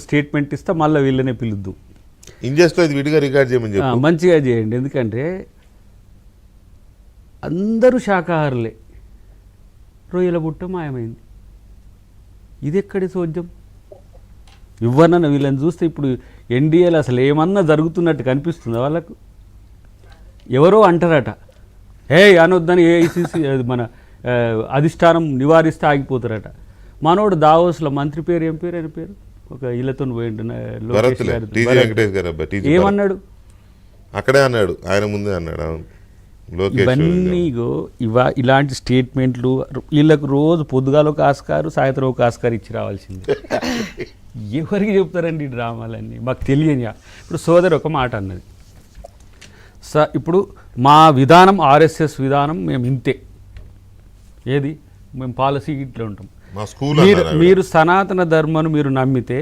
Statement ఇస్తా మళ్ళీ వీళ్ళనే పిలుద్దు. ఇంజెస్ట్లో ఇది విడిగా రికార్డ్ చేయమని చెప్పి మంచిగా చేయండి. ఎందుకంటే అందరూ శాకాహారులే, రొయ్యల బుట్ట మాయమైంది. ఇది ఎక్కడి సోద్యం? ఇవ్వనన్న వీళ్ళని చూస్తే ఇప్పుడు ఎన్డీఏలో అసలు ఏమన్నా జరుగుతున్నట్టు కనిపిస్తుందా వాళ్ళకు? ఎవరో అంటారట, అనొద్దని ఏఐసిసి మన అధిష్టానం నివారిస్తే ఆగిపోతారట. మనోడు దావోస్లో మంత్రి పేరు ఏం పేరు, ఆయన పేరు ఒక ఇళ్ళతో పోయిండు, ఏమన్నాడు? అక్కడే అన్నాడు, ఆయన ముందే అన్నాడు. ఇవన్నీ ఇలాంటి స్టేట్మెంట్లు వీళ్ళకు రోజు పొద్దుగాలో ఒక ఆస్కారు, సాయంత్రం ఒక ఆస్కారు ఇచ్చి రావాల్సింది. ఎవరికి చెప్తారండి ఈ డ్రామాలన్నీ? మాకు తెలియని. ఇప్పుడు సోదరు ఒక మాట అన్నది, ఇప్పుడు మా విధానం ఆర్ఎస్ఎస్ విధానం మేము ఇంతే, ఏది మేము పాలసీ ఇట్లా ఉంటాం. మీరు సనాతన ధర్మను మీరు నమ్మితే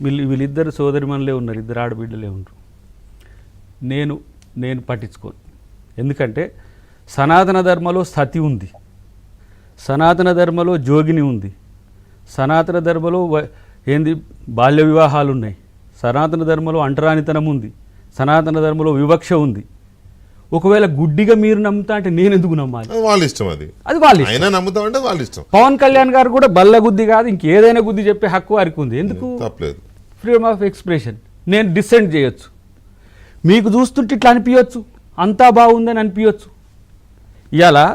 వీళ్ళిద్దరు సోదరిమణులే ఉన్నారు, ఇద్దరు ఆడబిడ్డలే ఉన్నారు. నేను పట్టించుకోను. ఎందుకంటే సనాతన ధర్మలో సతి ఉంది, సనాతన ధర్మలో జోగిని ఉంది, సనాతన ధర్మలో ఏంది బాల్య వివాహాలు ఉన్నాయి, సనాతన ధర్మలో అంటరానితనం ఉంది, సనాతన ధర్మలో వివక్ష ఉంది. ఒకవేళ గుడ్డిగా మీరు నమ్ముతా అంటే నేను ఎందుకు నమ్మాలి? వాళ్ళ ఇష్టం, అది వాళ్ళ ఇష్టం. వాళ్ళ ఇష్టం. పవన్ కళ్యాణ్ గారు కూడా బల్ల గుద్ది కాదు, ఇంకేదైనా గుద్ది చెప్పే హక్కు వారికి ఉంది. ఎందుకు? తప్పలేదు. Freedom of expression. నేను డిసెంట్ చేయొచ్చు, మీకు చూస్తుంటే ఇట్లా అనిపించవచ్చు, అంతా బాగుందని అనిపించవచ్చు. ఇలా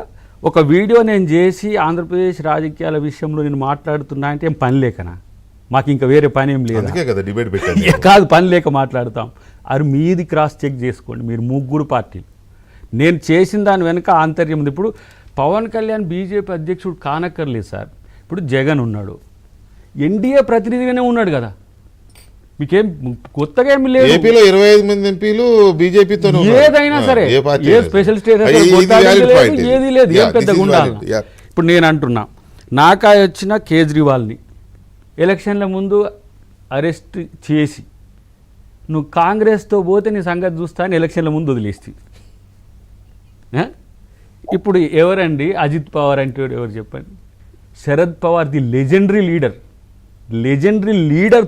ఒక వీడియో నేను చేసి ఆంధ్రప్రదేశ్ రాజకీయాల విషయంలో నేను మాట్లాడుతున్నా అంటే ఏం పని లేకనా? మాకు ఇంకా వేరే పని ఏం లేదు కదా, డిబేట్ పెట్టాలి కాదు, పని లేక మాట్లాడతాం. అది మీది క్రాస్ చెక్ చేసుకోండి, మీరు ముగ్గురు పార్టీలు. నేను చేసిన దాని వెనుక ఆంతర్యం ఉంది. ఇప్పుడు పవన్ కళ్యాణ్ బీజేపీ అధ్యక్షుడు కానక్కర్లేదు సార్, ఇప్పుడు జగన్ ఉన్నాడు, ఎన్డీఏ ప్రతినిధిగానే ఉన్నాడు కదా, మీకేం కొత్తగా ఏమి లేదు. ఏపీలో 25 మంది ఎంపీలు బీజేపీతో, ఏదైనా సరే ఏ స్పెషల్ స్టేటస్ ఏది లేదు, ఏం పెద్దగా ఉండాలి. ఇప్పుడు నేను అంటున్నా, నాకాయ వచ్చిన కేజ్రీవాల్ని ఎలక్షన్ల ముందు అరెస్ట్ చేసి నువ్వు కాంగ్రెస్తో పోతే నీ సంగతి చూస్తా అని ఎలక్షన్ల ముందు వదిలేస్తే, ఇప్పుడు ఎవరండి అజిత్ పవార్ అంటే ఎవరు చెప్పండి? Sharad Pawar the legendary leader